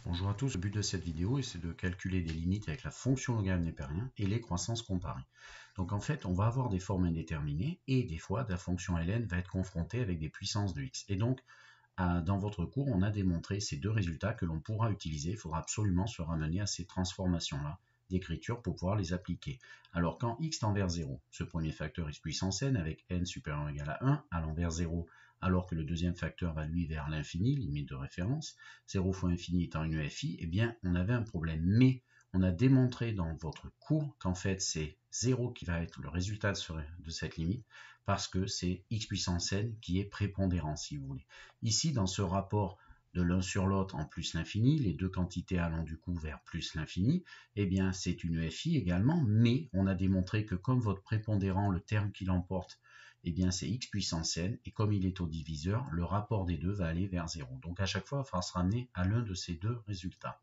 Bonjour à tous, le but de cette vidéo c'est de calculer des limites avec la fonction logarithme népérien et les croissances comparées. Donc en fait on va avoir des formes indéterminées et des fois la fonction ln va être confrontée avec des puissances de x. Et donc dans votre cours on a démontré ces deux résultats que l'on pourra utiliser. Il faudra absolument se ramener à ces transformations là d'écriture pour pouvoir les appliquer. Alors quand x tend vers 0, ce premier facteur x puissance n avec n supérieur ou égal à 1 allant vers 0, alors que le deuxième facteur va lui vers l'infini, limite de référence, 0 fois infini étant une FI, eh bien on avait un problème. Mais on a démontré dans votre cours qu'en fait c'est 0 qui va être le résultat de cette limite, parce que c'est x puissance n qui est prépondérant si vous voulez. Ici dans ce rapport de l'un sur l'autre en plus l'infini, les deux quantités allant du coup vers plus l'infini, eh bien c'est une FI également, mais on a démontré que comme votre prépondérant, le terme qui l'emporte, eh bien c'est x puissance n, et comme il est au diviseur, le rapport des deux va aller vers 0. Donc à chaque fois, il faudra se ramener à l'un de ces deux résultats.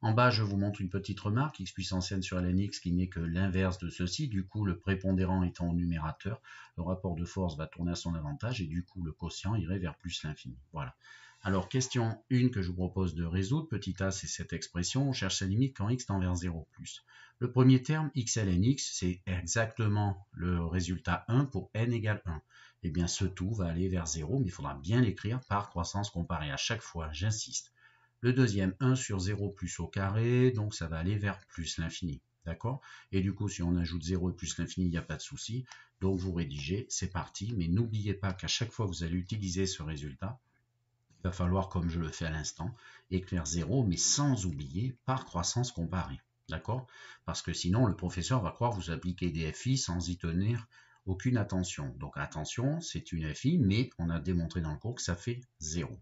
En bas, je vous montre une petite remarque, x puissance n sur ln x qui n'est que l'inverse de ceci. Du coup, le prépondérant étant au numérateur, le rapport de force va tourner à son avantage et du coup, le quotient irait vers plus l'infini. Voilà. Alors, question 1 que je vous propose de résoudre. Petit a, c'est cette expression. On cherche sa limite quand x tend vers 0 plus. Le premier terme, x ln x, c'est exactement le résultat 1 pour n égale 1. Eh bien, ce tout va aller vers 0, mais il faudra bien l'écrire par croissance comparée à chaque fois, j'insiste. Le deuxième, 1 sur 0 plus au carré, donc ça va aller vers plus l'infini. D'accord? Et du coup, si on ajoute 0 et plus l'infini, il n'y a pas de souci. Donc vous rédigez, c'est parti. Mais n'oubliez pas qu'à chaque fois que vous allez utiliser ce résultat, il va falloir, comme je le fais à l'instant, écrire 0, mais sans oublier par croissance comparée. D'accord? Parce que sinon, le professeur va croire que vous appliquez des FI sans y tenir aucune attention. Donc attention, c'est une FI, mais on a démontré dans le cours que ça fait 0.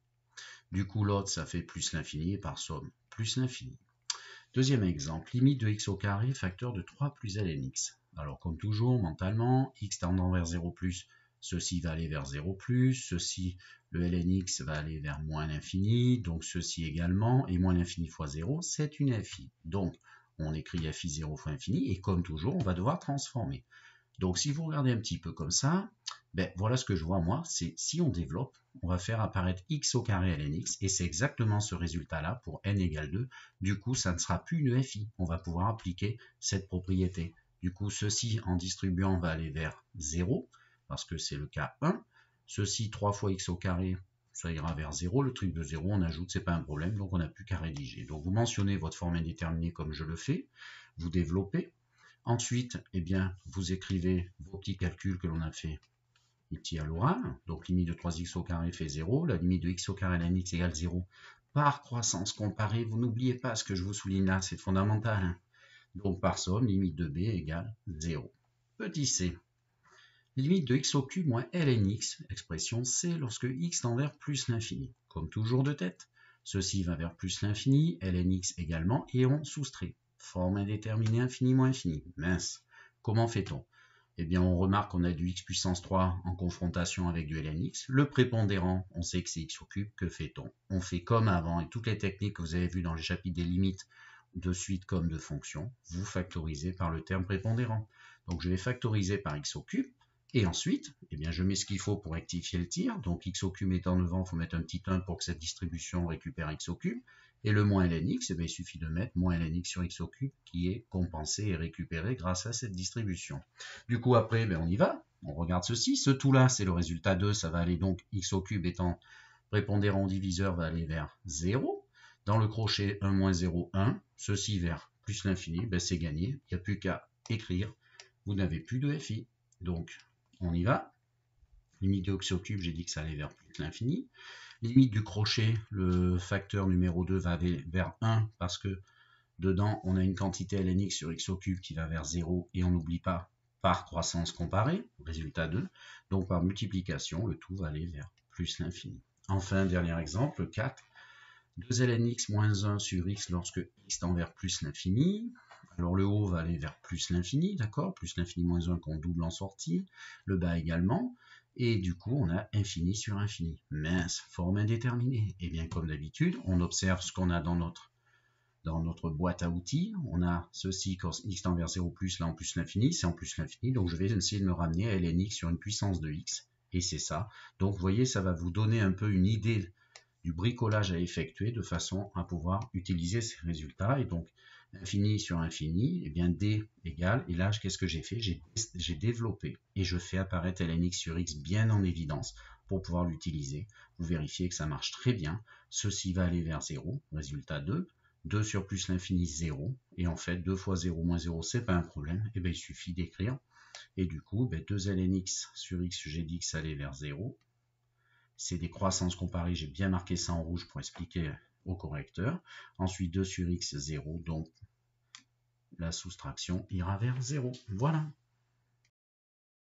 Du coup, l'autre, ça fait plus l'infini et par somme, plus l'infini. Deuxième exemple, limite de x au carré, facteur de 3 plus ln x. Alors, comme toujours, mentalement, x tendant vers 0 plus, ceci va aller vers 0 plus, ceci, le ln x va aller vers moins l'infini, donc ceci également, et moins l'infini fois 0, c'est une fi. Donc, on écrit fi 0 fois infini, et comme toujours, on va devoir transformer. Donc, si vous regardez un petit peu comme ça, ben, voilà ce que je vois moi, c'est si on développe, on va faire apparaître x au carré ln x, et c'est exactement ce résultat-là pour n égale 2. Du coup, ça ne sera plus une FI. On va pouvoir appliquer cette propriété. Du coup, ceci en distribuant va aller vers 0, parce que c'est le cas 1. Ceci 3 fois x au carré, ça ira vers 0. Le truc de 0, on ajoute, c'est pas un problème, donc on n'a plus qu'à rédiger. Donc vous mentionnez votre forme indéterminée comme je le fais, vous développez. Ensuite, eh bien, vous écrivez vos petits calculs que l'on a fait ici à l'oral. Donc, limite de 3x au carré fait 0. La limite de x au carré ln x égale 0 par croissance comparée. Vous n'oubliez pas ce que je vous souligne là, c'est fondamental. Hein. Donc, par somme, limite de b égale 0. Petit c. Limite de x au cube moins ln x, expression c lorsque x tend vers plus l'infini. Comme toujours de tête, ceci va vers plus l'infini, ln x également, et on soustrait. Forme indéterminée infini moins infini. Mince. Comment fait-on? Eh bien, on remarque qu'on a du x puissance 3 en confrontation avec du ln x. Le prépondérant, on sait que c'est x au cube. Que fait-on? On fait comme avant, et toutes les techniques que vous avez vues dans les chapitres des limites, de suite comme de fonction, vous factorisez par le terme prépondérant. Donc, je vais factoriser par x au cube. Et ensuite, eh bien, je mets ce qu'il faut pour rectifier le tir. Donc, x au cube étant devant, il faut mettre un petit 1 pour que cette distribution récupère x au cube. Et le moins ln x, eh bien, il suffit de mettre moins ln x sur x au cube qui est compensé et récupéré grâce à cette distribution. Du coup, après, ben, on y va. On regarde ceci. Ce tout-là, c'est le résultat 2. Ça va aller donc x au cube étant prépondérant diviseur va aller vers 0. Dans le crochet 1 moins 0, 1. Ceci vers plus l'infini, ben, c'est gagné. Il n'y a plus qu'à écrire. Vous n'avez plus de FI. Donc, on y va. Limite de x au cube, j'ai dit que ça allait vers plus l'infini. Limite du crochet, le facteur numéro 2 va aller vers 1 parce que dedans, on a une quantité ln x sur x au cube qui va vers 0 et on n'oublie pas par croissance comparée, résultat 2. Donc par multiplication, le tout va aller vers plus l'infini. Enfin, dernier exemple, 4. 2 ln x moins 1 sur x lorsque x tend vers plus l'infini. Alors le haut va aller vers plus l'infini, d'accord? Plus l'infini moins 1 qu'on double en sortie. Le bas également. Et du coup, on a infini sur infini. Mince, forme indéterminée. Et bien, comme d'habitude, on observe ce qu'on a dans notre boîte à outils. On a ceci quand x tend vers 0 plus, là en plus l'infini, c'est en plus l'infini. Donc, je vais essayer de me ramener à ln x sur une puissance de x. Et c'est ça. Donc, vous voyez, ça va vous donner un peu une idée du bricolage à effectuer de façon à pouvoir utiliser ces résultats. Et donc, infini sur infini, et bien D égale, et là, qu'est-ce que j'ai fait? J'ai développé et je fais apparaître ln x sur x bien en évidence pour pouvoir l'utiliser. Vous vérifiez que ça marche très bien. Ceci va aller vers 0, résultat 2. 2 sur plus l'infini, 0. Et en fait, 2 fois 0 moins 0, c'est pas un problème. Et bien, il suffit d'écrire. Et du coup, 2 ln x sur x sujet d'x aller vers 0. C'est des croissances comparées. J'ai bien marqué ça en rouge pour expliquer au correcteur. Ensuite, 2 sur x, 0. Donc, la soustraction ira vers 0. Voilà.